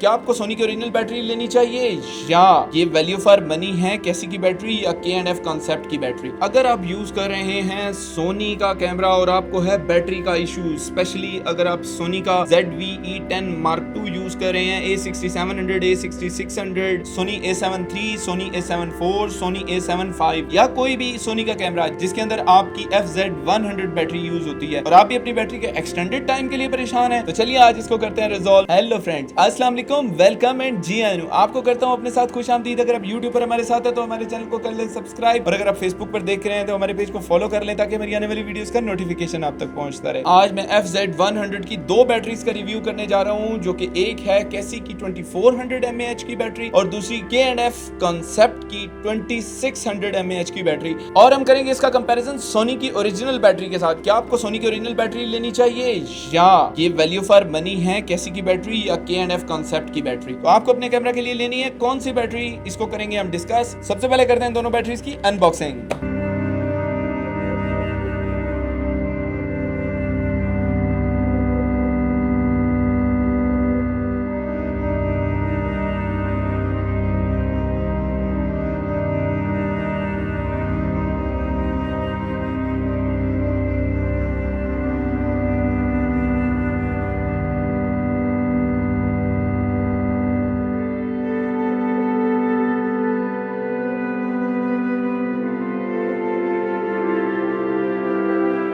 क्या आपको सोनी की ओरिजिनल बैटरी लेनी चाहिए या ये वैल्यू फॉर मनी है कैसी की बैटरी या K&F कॉन्सेप्ट की बैटरी? अगर आप यूज कर रहे हैं सोनी का कैमरा और आपको है बैटरी का इशू, स्पेशली अगर आप सोनी का ZV-E10 Mark II यूज कर रहे हैं, A6700, A6600, Soni A7 III, Soni A7 IV, Soni A7 V या कोई भी सोनी का कैमरा जिसके अंदर आपकी FZ100 बैटरी यूज होती है और आप भी अपनी बैटरी के एक्सटेंडेड टाइम के लिए परेशान है, तो चलिए आज इसको करते हैं रिजॉल्व। हेलो फ्रेंड्स, अस्सलाम वालेकुम, वेलकम एंड जी आयन आपको करता हूं अपने साथ खुशामदीद। अगर आप YouTube पर हमारे साथ है तो हमारे चैनल को कर लें सब्सक्राइब और अगर आप Facebook पर देख रहे हैं तो हमारे पेज को फॉलो कर लें ताकि हमारी आने वाली वीडियोस का नोटिफिकेशन आप तक पहुंचता रहे। आज मैं FZ100 की दो बैटरीज का रिव्यू करने जा रहा हूं, जो कि एक है कैसी की 2400 mAh की बैटरी और दूसरी K&F कॉन्सेप्ट की 2600 mAh की बैटरी, और हम करेंगे इसका कंपैरिजन सोनी की ओरिजिनल बैटरी के साथ। क्या आपको सोनी की ओरिजिनल बैटरी लेनी चाहिए या ये वैल्यू फॉर मनी है कैसी की बैटरी या K&F कॉन्सेप्ट की बैटरी? तो आपको अपने कैमरा के लिए लेनी है कौन सी बैटरी, इसको करेंगे हम डिस्कस। सबसे पहले करते हैं दोनों बैटरीज की अनबॉक्सिंग।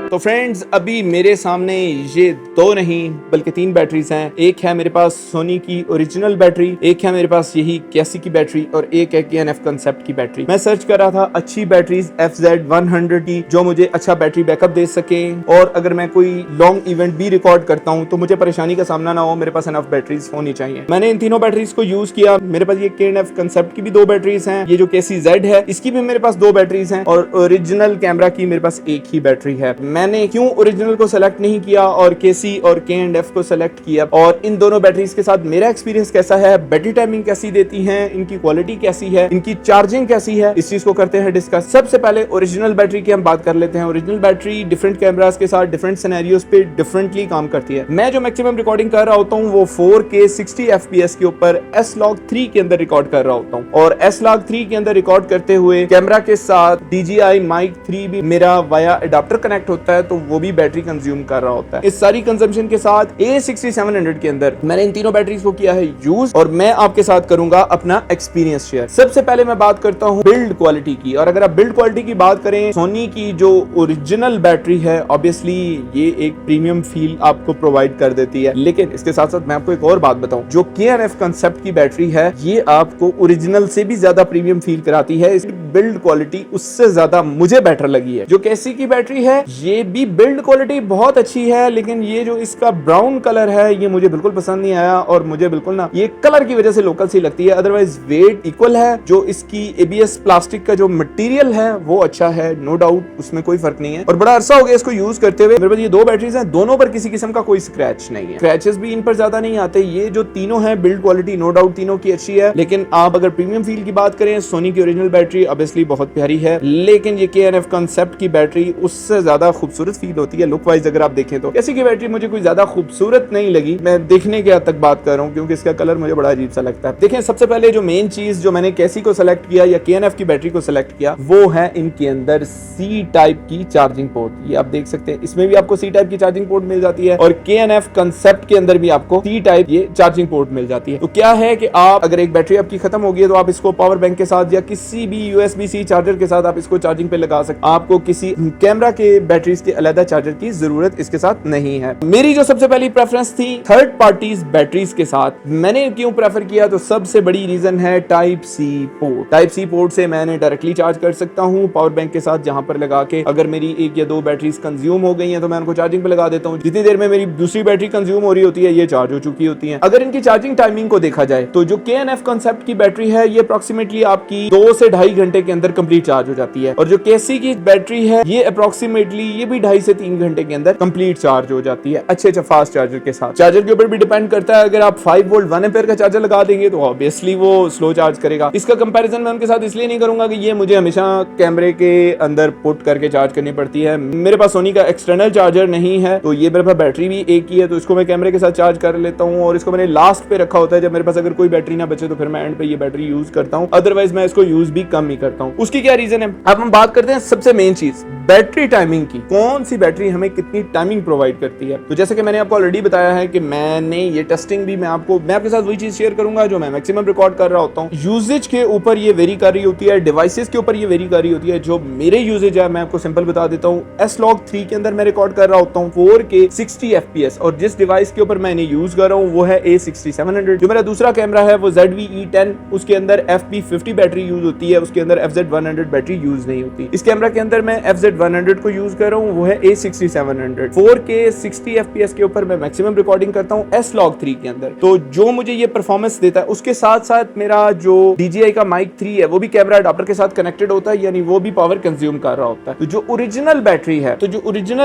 तो फ्रेंड्स, अभी मेरे सामने ये दो नहीं बल्कि तीन बैटरीज हैं। एक है मेरे पास सोनी की ओरिजिनल बैटरी, एक है मेरे पास यही कैसी की बैटरी और एक है K&F कॉन्सेप्ट की बैटरी। मैं सर्च कर रहा था अच्छी बैटरीज FZ100 की जो मुझे अच्छा बैटरी बैकअप दे सके, और अगर मैं कोई लॉन्ग इवेंट भी रिकॉर्ड करता हूं तो मुझे परेशानी का सामना ना हो, मेरे पास एनफ बैटरीज होनी चाहिए। मैंने इन तीनों बैटरीज को यूज किया। मेरे पास ये K&F कॉन्सेप्ट की भी दो बैटरीज हैं, ये जो KC-Z है इसकी भी मेरे पास दो बैटरीज हैं, और ओरिजिनल कैमरा की मेरे पास एक ही बैटरी है। मैंने क्यों ओरिजिनल को सेलेक्ट नहीं किया और KC और K&F को सेलेक्ट किया, और इन दोनों बैटरीज के साथ मेरा एक्सपीरियंस कैसा है, बैटरी टाइमिंग कैसी देती हैं, इनकी क्वालिटी कैसी है, इनकी चार्जिंग कैसी है, इस चीज को करते हैं डिस्कस। सबसे पहले ओरिजिनल बैटरी की हम बात कर लेते हैं। ओरिजिनल बैटरी डिफरेंट कैमरास के साथ डिफरेंट सिनेरियोस पे डिफरेंटली काम करती है। मैं जो मैक्सिमम रिकॉर्डिंग कर रहा होता हूँ वो 4K 60 FPS के ऊपर S-Log3 के अंदर रिकॉर्ड कर रहा होता हूँ, और S-Log3 के अंदर रिकॉर्ड करते हुए कैमरा के साथ DJI Mic 3 भी मेरा वाया अडाप्टर कनेक्ट होता है, तो वो भी बैटरी कंज्यूम कर रहा होता है। इस सारी कंजम्पशन के साथ A6700 के अंदर मैंने इन तीनों बैटरीज को किया है यूज, और मैं आपके साथ करूंगा अपना एक्सपीरियंस शेयर। सबसे पहले मैं बात करता हूं बिल्ड क्वालिटी की, और अगर आप बिल्ड क्वालिटी की बात करें, सोनी की जो ओरिजिनल बैटरी है ऑब्वियसली ये एक प्रीमियम फील आपको प्रोवाइड कर देती है, लेकिन इसके साथ साथ मैं आपको एक और बात बताऊं, जो K&F कॉन्सेप्ट की बैटरी है ये आपको ओरिजिनल से भी ज्यादा प्रीमियम फील कराती है। इसकी बिल्ड क्वालिटी उससे ज्यादा मुझे बेटर लगी है। जो KC की बैटरी है ये भी बिल्ड क्वालिटी बहुत अच्छी है, लेकिन ये जो इसका ब्राउन कलर है ये मुझे बिल्कुल पसंद नहीं आया, और मुझे बिल्कुल ना ये कलर की वजह से लोकल सी लगती है। अदरवाइज वेट इक्वल है। जो इसकी ABS प्लास्टिक का जो मटेरियल है वो अच्छा है, नो डाउट, उसमें कोई फर्क नहीं है, और बड़ा अरसा हो गया इसको यूज करते हुए। मेरे पास ये दो बैटरीज हैं, दोनों पर किसी किस्म का कोई स्क्रैच नहीं है, स्क्रैचेस भी इन पर ज्यादा नहीं आते। ये जो तीनों है बिल्ड क्वालिटी नो डाउट तीनों की अच्छी है, लेकिन आप अगर प्रीमियम फील की बात करें, सोनी की ओरिजिनल बैटरी ऑब्वियसली बहुत प्यारी है, लेकिन ये K&F कॉन्सेप्ट की बैटरी उससे ज्यादा खूबसूरत फील होती है लुक वाइज। अगर आप देखें तो KC की बैटरी मुझे कोई ज्यादा खूबसूरत नहीं लगी, मैं देखने के हद तक बात कर रहा हूं, क्योंकि इसका कलर मुझे बड़ा अजीब सा लगता है। देखें, सबसे पहले जो मेन चीज जो मैंने KC को सेलेक्ट किया या K&F की बैटरी को सेलेक्ट किया वो है इनके अंदर C टाइप की चार्जिंग पोर्ट। ये आप देख सकते हैं, इसमें भी आपको C टाइप की चार्जिंग पोर्ट मिल जाती है, और K&F कॉन्सेप्ट के अंदर भी आपको C टाइप ये चार्जिंग पोर्ट मिल जाती है। तो क्या है कि आप अगर एक बैटरी आपकी खत्म हो गई है तो आप इसको पावर बैंक के साथ या किसी भी USB-C चार्जर के साथ आप इसको चार्जिंग पे लगा सकते हैं। आपको किसी कैमरा के बैटरीज के अलग चार्जर की जरूरत इसके साथ नहीं है। मेरी जो सबसे पहली प्रेफरेंस थी थर्ड पार्टीज बैटरीज के साथ। मैंने क्यों प्रेफर किया, तो सबसे बड़ी रीजन है type C port. Type C port से मैंने डायरेक्टली चार्ज कर सकता हूं पावर बैंक के साथ, जहां पर लगा के अगर मेरी एक या दो बैटरीज कंज्यूम हो गई हैं तो मैं उनको चार्जिंग पे लगा देता हूं। जितनी देर में मेरी दूसरी बैटरी कंज्यूम हो रही होती है ये चार्ज हो चुकी होती है। अगर इनकी चार्जिंग टाइमिंग को देखा जाए तो जो K&F कॉन्सेप्ट की बैटरी है ये अप्रोक्सीमेटली आपकी 2 से 2.5 घंटे घंटे के अंदर कंप्लीट चार्ज हो जाती है। और जो केसी की बैटरी है ये अप्रोक्सीमेटली ये भी 2.5 से 3 घंटे के अंदर कंप्लीट चार्ज हो जाती है, अच्छे फास्ट चार्जर के साथ। चार्जर के ऊपर भी डिपेंड करता है, अगर आप 5 वोल्ट 1 एम्पीयर का चार्जर लगा देंगे तो ऑब्वियसली वो स्लो चार्ज करेगा। इसका कंपैरिजन मैं उनके साथ इसलिए नहीं करूंगा कि ये मुझे हमेशा कैमरे के अंदर पुट करके चार्ज करनी पड़ती है। मेरे पास सोनी का एक्सटर्नल चार्जर नहीं है, तो ये मेरे पास बैटरी भी एक ही है, तो इसको मैं कैमरे के साथ चार्ज कर लेता हूँ और इसको मैंने लास्ट पे रखा होता है। जब मेरे पास अगर कोई बैटरी ना बचे तो फिर मैं एंड पे ये बैटरी यूज करता हूँ, अदरवाइज मैं इसको यूज भी कम ही करता हूँ। उसकी क्या रीजन है, अब हम बात करते हैं सबसे मेन चीज बैटरी टाइमिंग की। कौन सी बैटरी हमें कितनी टाइमिंग प्रोवाइड करती है। तो जैसे कि मैंने आपको ऑलरेडी बताया है कि मैंने ये टेस्टिंग भी मैं आपके साथ वही चीज शेयर करूंगा जो मैं मैक्सिमम रिकॉर्ड कर रहा होता हूँ। यूजेज के ऊपर ये वेरी कर रही होती है, डिवाइसेस के ऊपर ये वेरी कर रही होती है। जो मेरे यूजेज है मैं आपको सिंपल बता देता हूँ। S-Log3 के अंदर मैं रिकॉर्ड कर रहा होता हूँ 4K 60 FPS, और जिस डिवाइस के ऊपर मैं इन्हें यूज कर रहा हूँ वो है A6700। जो मेरा दूसरा कैमरा है वो ZV-E10, उसके अंदर FP50 बैटरी यूज होती है, उसके अंदर FZ100 बैटरी यूज नहीं होती। इस कैमरा के अंदर मैं FZ100 को यूज कर रहा हूँ, वो है A6700। 4K 60 FPS के ऊपर मैं मैक्सिमम रिकॉर्डिंग करता हूँ S-Log3 के अंदर। तो जो मुझे ये परफॉर्मेंस देता है, उसके साथ साथ मेरा जो DJI का माइक 3 है वो भी कैमरा अडाप्टर के साथ कनेक्टेड होता है, यानी वो भी पावर कंज्यूम कर रहा होता है। तो जो ओरिजिनल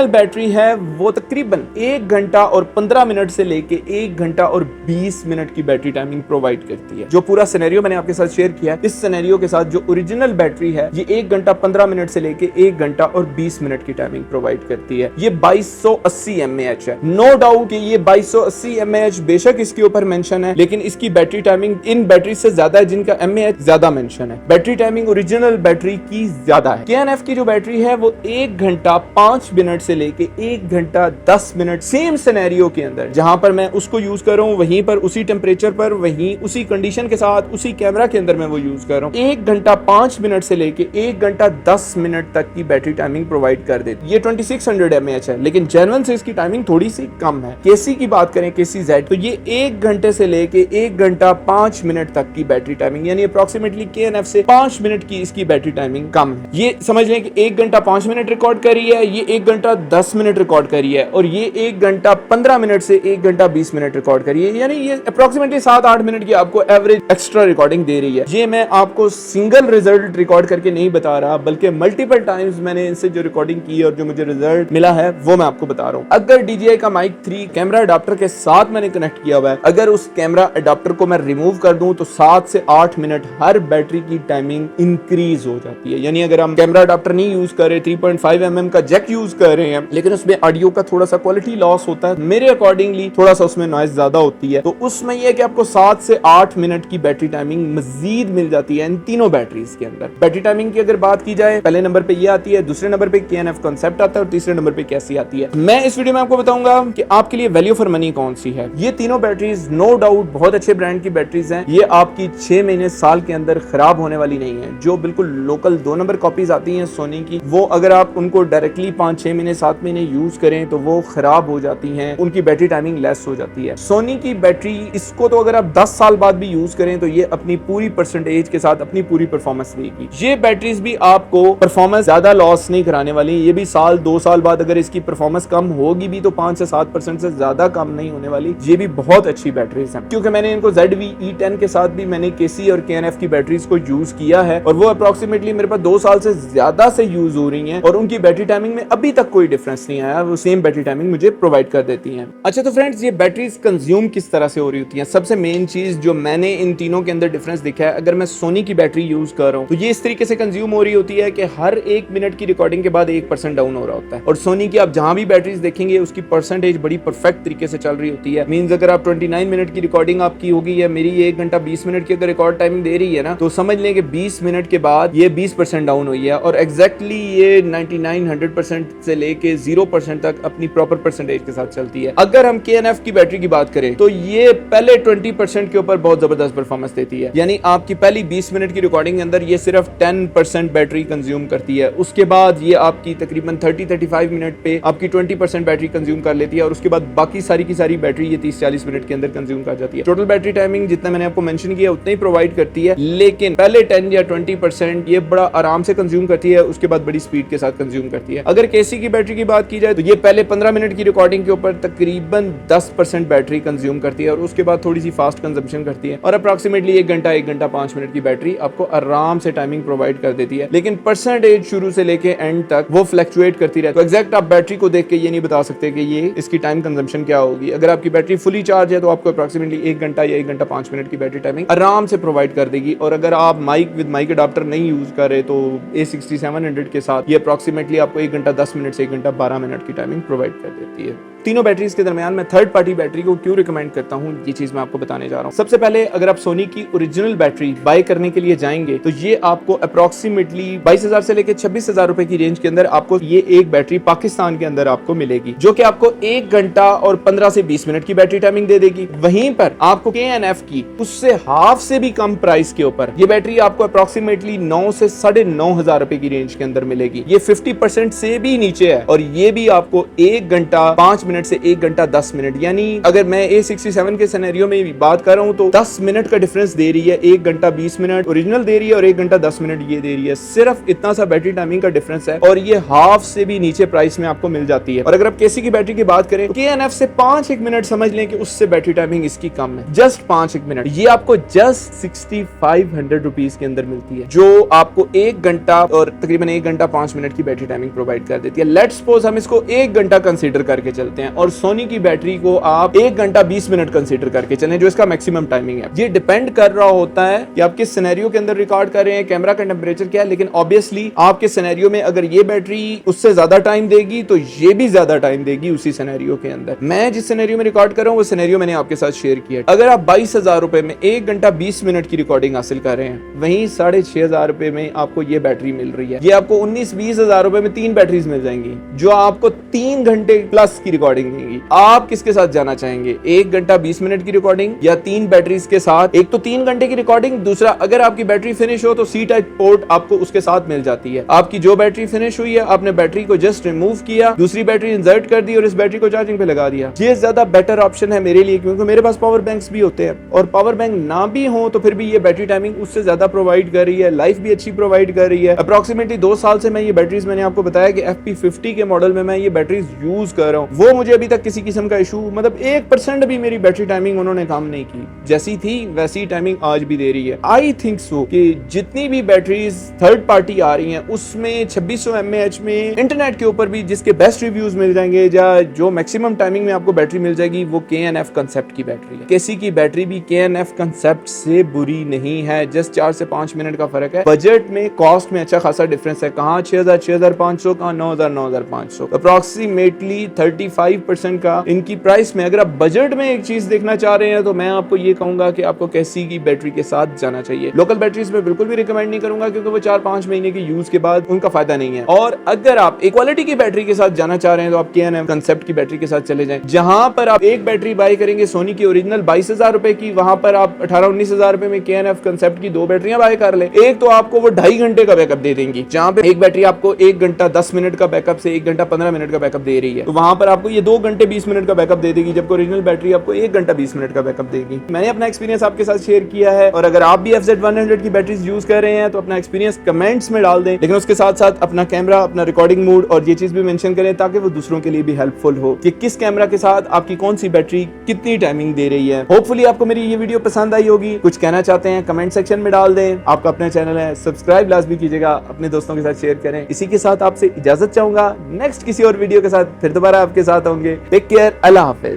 बैटरी है वो तकरीबन 1 घंटा और 15 मिनट से लेके 1 घंटा और 20 मिनट की बैटरी टाइमिंग प्रोवाइड करती है। जो पूरा सिनेरियो मैंने आपके साथ शेयर किया, इस सिनेरियो के साथ जो ओरिजिनल बैटरी है ये 1 घंटा 15 मिनट से लेके 1 घंटा और 20 मिनट की टाइमिंग प्रोवाइड करती है। ये 2280 mAh है। नो डाउट कि ये 2280 mAh बेशक इसके ऊपर मेंशन है, लेकिन इसकी बैटरी टाइमिंग इन बैटरी से ज्यादा है जिनका mAh ज्यादा मेंशन है। बैटरी टाइमिंग ओरिजिनल बैटरी की ज्यादा है। KNF की जो बैटरी है वो 1 घंटा 5 मिनट से लेके 1 घंटा 10 मिनट सेम सिनेरियो के अंदर, जहां पर मैं उसको यूज कर रहा हूं वहीं पर उसी टेम्परेचर पर वहीं उसी कंडीशन के साथ उसी कैमरा के अंदर मैं वो यूज कर रहा हूं, 1 घंटा 5 मिनट से लेके 1 घंटा 10 मिनट तक की बैटरी टाइमिंग प्रोवाइड कर देती है। ये 2600 mAh है, लेकिन जेन्युइन से इसकी टाइमिंग थोड़ी सी कम है। केसी की बात करें, केसी Z, तो ये 1 घंटे से लेके 1 घंटा 5 मिनट तक की बैटरी टाइमिंग, यानी अप्रोक्सीमेटली KNF से 5 मिनट की इसकी बैटरी टाइमिंग कम है। ये समझ लें कि 1 घंटा 5 मिनट रिकॉर्ड करी है, ये 1 घंटा 10 मिनट रिकॉर्ड करी है, और ये 1 घंटा 15 मिनट से 1 घंटा 20 मिनट रिकॉर्ड करी है, यानी ये अप्रोक्सीमेटली 7-8 मिनट की आपको एवरेज एक्स्ट्रा रिकॉर्डिंग दे रही है। ये मैं आपको सिंगल रिजल्ट रिकॉर्ड करके नहीं बता रहा, बल्कि मल्टीपल टाइम्स मैंने इनसे जो रिकॉर्डिंग की है और जो मुझे रिजल्ट मिला है वो मैं आपको बता रहा हूँ। अगर DJI का माइक 3 कैमरा अडाप्टर के साथ मैंने कनेक्ट किया हुआ है, अगर उस कैमरा अडाप्टर को मैं रिमूव कर दूं तो 7 से 8 मिनट हर बैटरी की टाइमिंग इंक्रीज हो जाती है। यानी अगर हम कैमरा अडाप्टर नहीं यूज कर रहे, 3.5 mm का जैक यूज कर रहे हैं, लेकिन उसमें ऑडियो का थोड़ा सा क्वालिटी लॉस होता है, मेरे अकॉर्डिंगली थोड़ा सा उसमें नॉइज ज्यादा होती है, तो उसमें यह है कि आपको 7 से 8 मिनट की बैटरी टाइमिंग मजीद मिल जाती है इन तीनों बैटरीज के अंदर। बैटरी टाइमिंग की अगर बात की जाए, पहले नंबर पे ये आती है, दूसरे नंबर पे KNF कॉन्सेप्ट आता है और तीसरे नंबर पे कैसी आती है। मैं इस वीडियो में आपको बताऊंगा कि आपके लिए वैल्यू फॉर मनी कौन सी है। ये तीनों बैटरीज नो डाउट बहुत अच्छे ब्रांड की बैटरीज हैं। ये आपकी 6 महीने साल के अंदर खराब होने वाली नहीं है। जो बिल्कुल लोकल 2 नंबर कॉपीज आती हैं सोनी की, वो अगर आप उनको डायरेक्टली 5-6 महीने 7 महीने यूज करें तो वो खराब हो जाती हैं, उनकी बैटरी टाइमिंग लेस हो जाती है। सोनी की बैटरी, इसको तो अगर आप 10 साल बाद भी यूज करें तो ये अपनी पूरी परसेंटेज के साथ अपनी पूरी परफॉर्मेंस देगी। ये बैटरीज भी आपको परफॉर्मेंस ज्यादा लॉस नहीं कराने वाली। ये भी 1-2 साल बाद अगर इसकी परफॉर्मेंस कम होगी भी तो 5 से 7% से ज्यादा कम नहीं होने वाली। ये भी बहुत अच्छी बैटरीज हैं, क्योंकि मैंने इनको ZV-E10 के साथ भी मैंने KC और KNF की बैटरीज को यूज किया है और वो अप्रोक्सीमेटली मेरे पास 2 साल से ज्यादा से यूज हो रही हैं और उनकी बैटरी टाइमिंग में अभी तक कोई डिफरेंस नहीं आया। वो सेम बैटरी टाइमिंग मुझे प्रोवाइड कर देती हैं। अच्छा, तो फ्रेंड्स, ये बैटरीज कंज्यूम किस तरह से हो रही होती हैं? सबसे मेन चीज जो मैंने इन तीनों के अंदर डिफरेंस देखा है, अगर मैं सोनी की बैटरी यूज कर रहा हूँ तो ये इस तरीके से कंज्यूम हो रही होती है कि हर 1 मिनट की रिकॉर्डिंग के बाद 1% डाउन हो रहा होता है। और सोनी की आप जहां भी बैटरीज देखेंगे उसकी परसेंटेज बड़ी परफेक्ट तरीके से चल रही होती है। मींस अगर आप 29 मिनट की रिकॉर्डिंग आपकी होगी या मेरी 1 घंटा 20 मिनट की अगर रिकॉर्ड टाइमिंग दे रही है ना, तो समझ लें कि 20 मिनट के बाद ये 20% डाउन हुई है और एग्जैक्टली ये 99-100% से लेके 0% तक अपनी प्रॉपर परसेंटेज के साथ चलती है। अगर हम KNF की बैटरी की बात करें तो ये पहले 20% के ऊपर बहुत जबरदस्त परफॉर्मेंस देती है, यानी आपकी पहली 20 मिनट की रिकॉर्डिंग के अंदर ये सिर्फ 10% बैटरी कंज्यूम करती है। उसके बाद ये आपकी तकरीबन 30-35 मिनट पे आपकी 20% बैटरी कंज्यूम कर लेती है और उसके बाद बाकी सारी की सारी बैटरी ये 30-40 मिनट के अंदर कंज्यूम कर जाती है। टोटल बैटरी टाइमिंग जितना मैंने आपको मेंशन किया उतना ही प्रोवाइड करती है, लेकिन पहले 10 या 20% ये बड़ा आराम से कंज्यूम करती है, उसके बाद बड़ी स्पीड के साथ कंज्यूम करती है। अगर KC की बैटरी की बात की जाए तो ये पहले 15 मिनट की रिकॉर्डिंग के ऊपर तकरीबन 10% बैटरी कंज्यूम करती है और उसके बाद थोड़ी सी फास्ट कंजम्पशन करती है और अप्रोक्सीमेटली 1 घंटा 5 मिनट की बैटरी आपको आराम से टाइमिंग प्रोवाइड कर देती है, लेकिन परसेंटेज शुरू से लेके एंड तक वो फ्लक्चुएट करती रहती है। तो एग्जैक्ट आप बैटरी को देख के ये नहीं बता सकते कि ये इसकी टाइम कंजम्पशन क्या होगी। अगर आपकी बैटरी फुली चार्ज है तो आपको अप्रॉक्सीमेटली 1 घंटा या 1 घंटा 5 मिनट की बैटरी टाइमिंग आराम से प्रोवाइड कर देगी। और अगर आप माइक अडाप्टर नहीं यूज कर रहे तो A6700 के साथ ये अप्रॉक्सीमेटली आपको 1 घंटा 10 मिनट से 1 घंटा 12 मिनट की टाइमिंग प्रोवाइड कर देती है। तीनों बैटरीज के दरमियान मैं थर्ड पार्टी बैटरी को क्यों रिकमेंड करता हूं, ये चीज मैं आपको बताने जा रहा हूं। सबसे पहले अगर आप सोनी की ओरिजिनल बैटरी बाय करने के लिए जाएंगे तो ये आपको अप्रॉक्सीमेटली 22,000 से लेकर 26,000 रुपए की रेंज के अंदर आपको ये एक बैटरी पाकिस्तान के अंदर आपको मिलेगी, जो कि आपको 1 घंटा और 15 से 20 मिनट की बैटरी टाइमिंग दे देगी। वहीं पर आपको KNF की उससे हाफ से भी कम प्राइस के ऊपर ये बैटरी आपको अप्रॉक्सीमेटली 9 से 9,500 रुपए की रेंज के अंदर मिलेगी। ये 50% से भी नीचे है और ये भी आपको 1 घंटा 5 मिनट से 1 घंटा 10 मिनट, यानी अगर मैं A67 के सिनेरियो में बात कर रहा हूं तो 10 मिनट का डिफरेंस दे रही है। 1 घंटा 20 मिनट ओरिजिनल दे रही है और 1 घंटा 10 मिनट ये दे रही है। सिर्फ इतना सा बैटरी टाइमिंग का डिफरेंस है और ये हाफ से भी नीचे प्राइस में आपको मिल जाती है। और अगर आप KC की बैटरी की बात करें तो KNF से 5 मिनट समझ लें कि उससे बैटरी टाइमिंग इसकी कम है, जस्ट 5 मिनट। ये आपको जस्ट 6500 रुपीज के अंदर मिलती है, जो आपको 1 घंटा और तकरीबन 1 घंटा 5 मिनट की बैटरी टाइमिंग प्रोवाइड कर देती है। लेट्स सपोज हम इसको 1 घंटा कंसीडर करके चलते हैं और सोनी की बैटरी को आप 1 घंटा 20 मिनट कंसीडर करके चलें, जो इसका मैक्सिमम टाइमिंग है। ये डिपेंड कर रहा होता है कि आप किस सिनेरियो के अंदर रिकॉर्ड कर रहे हैं, कैमरा का टेंपरेचर क्या है, लेकिन ऑब्वियसली आपके सिनेरियो में अगर ये बैटरी उससे ज्यादा टाइम देगी तो ये भी ज्यादा टाइम देगी उसी सिनेरियो के अंदर। मैं जिस सिनेरियो में रिकॉर्ड कर रहा हूं वो सिनेरियो मैंने आपके साथ शेयर किया। अगर आप 22,000 रुपए में 1 घंटा 20 मिनट की रिकॉर्डिंग हासिल कर रहे हैं, वहीं 6,500 रुपए में आपको ये बैटरी मिल रही है। ये आपको 19-20 हजार रुपए में 3 बैटरीज मिल जाएंगी जो आपको 3 घंटे प्लस की रिकॉर्डिंग देंगी। आप किसके साथ जाना चाहेंगे, 1 घंटा 20 मिनट की रिकॉर्डिंग या 3 बैटरीज के साथ? एक तो 3 घंटे की रिकॉर्डिंग, दूसरा अगर आपकी बैटरी फिनिश हो तो C टाइप पोर्ट आपको उसके साथ मिल जाती है। आपकी जो बैटरी फिनिश हुई है आपने बैटरी को जस्ट रिमूव किया, दूसरी बैटरी इंसर्ट कर दी और इस बैटरी को चार्जिंग पे लगा दिया। ये ज्यादा बेटर ऑप्शन है मेरे लिए, क्योंकि मेरे पास पावर बैंक्स भी होते हैं और पावर बैंक ना भी हो तो फिर भी ये बैटरी टाइमिंग उससे ज्यादा प्रोवाइड कर रही है, लाइफ भी अच्छी प्रोवाइड कर रही है। अप्रॉक्सीमेटली 2 साल से मैं ये बैटरीज, मैंने आपको बताया कि FP50 के मॉडल में मैं ये बैटरीज यूज कर रहा हूँ। वो मुझे अभी तक किसी किस्म का इशू, मतलब 1% भी मेरी बैटरी टाइमिंग उन्होंने काम नहीं की, जैसी थी वैसी टाइमिंग आज भी दे रही है। आई थिंक सो कि जितनी भी बैटरीज थर्ड पार्टी आ रही हैं उसमें 2600 mAh में इंटरनेट के ऊपर भी जिसके बेस्ट रिव्यूज मिल जाएंगे या जो मैक्सिमम टाइमिंग में आपको बैटरी मिल जाएगी वो KNF कंसेप्ट की बैटरी है। KC की बैटरी भी KNF कंसेप्ट से बुरी नहीं है, जस्ट 4 से 5 मिनट का फर्क है। बजट में कॉस्ट में अच्छा खासा डिफरेंस है, कहाँ 6,000 6,500, कहाँ 9,000 9,500, अप्रॉक्सीमेटली 35% का इनकी प्राइस में। अगर आप बजट में एक चीज देखना चाह रहे हैं तो मैं आपको ये कहूंगा कि आपको KC की बैटरी के साथ जाना चाहिए। लोकल बैटरीज में बिल्कुल भी रिकमेंड नहीं करूंगा क्योंकि वो 4-5 महीने के यूज के बाद उनका फायदा नहीं है। और अगर आप इक्वालिटी की बैटरी के साथ जाना चाह रहे हैं तो आप KNF कंसेप्ट की बैटरी के साथ चले जाएं, जहां पर आप एक बैटरी बाय करेंगे सोनी की ओरिजिनल 22,000 रुपए की, वहां पर आप 18-19,000 रुपए में KNF कंसेप्ट की 2 बैटरियां बाय कर ले। एक तो आपको वो 2.5 घंटे का बैकअप दे देंगी, जहां पे एक बैटरी आपको 1 घंटा 10 मिनट का बैकअप से 1 घंटा 15 मिनट का बैकअप दे रही है, तो वहां पर आपको ये 2 घंटे 20 मिनट का बैकअप दे देगी, जबकि ओरिजिनल बैटरी आपको 1 घंटा 20 मिनट का बैकअप देगी। मैंने अपना एक्सपीरियंस आपके साथ शेयर किया है और अगर आप भी FZ100 की बैटरीज यूज कर रहे हैं तो अपना एक्सपीरियंस कमेंट्स में डाल दें, लेकिन उसके साथ साथ अपना कैमरा, अपना रिकॉर्डिंग मोड और ये चीज भी मेंशन करें ताकि वो दूसरों के लिए भी हेल्पफुल हो कि किस कैमरा के साथ आपकी कौन सी बैटरी कितनी टाइमिंग दे रही है। होपफुली आपको मेरी ये वीडियो पसंद आई होगी। कुछ कहना चाहते हैं कमेंट सेक्शन में डाल दें। आपका अपना चैनल है, सब्सक्राइब लाजमी कीजिएगा, अपने दोस्तों के साथ शेयर करें। इसी के साथ आपसे इजाजत चाहूंगा, नेक्स्ट किसी और वीडियो के साथ फिर दोबारा आपके साथ होंगे। टेक केयर, अल्लाह हाफिज।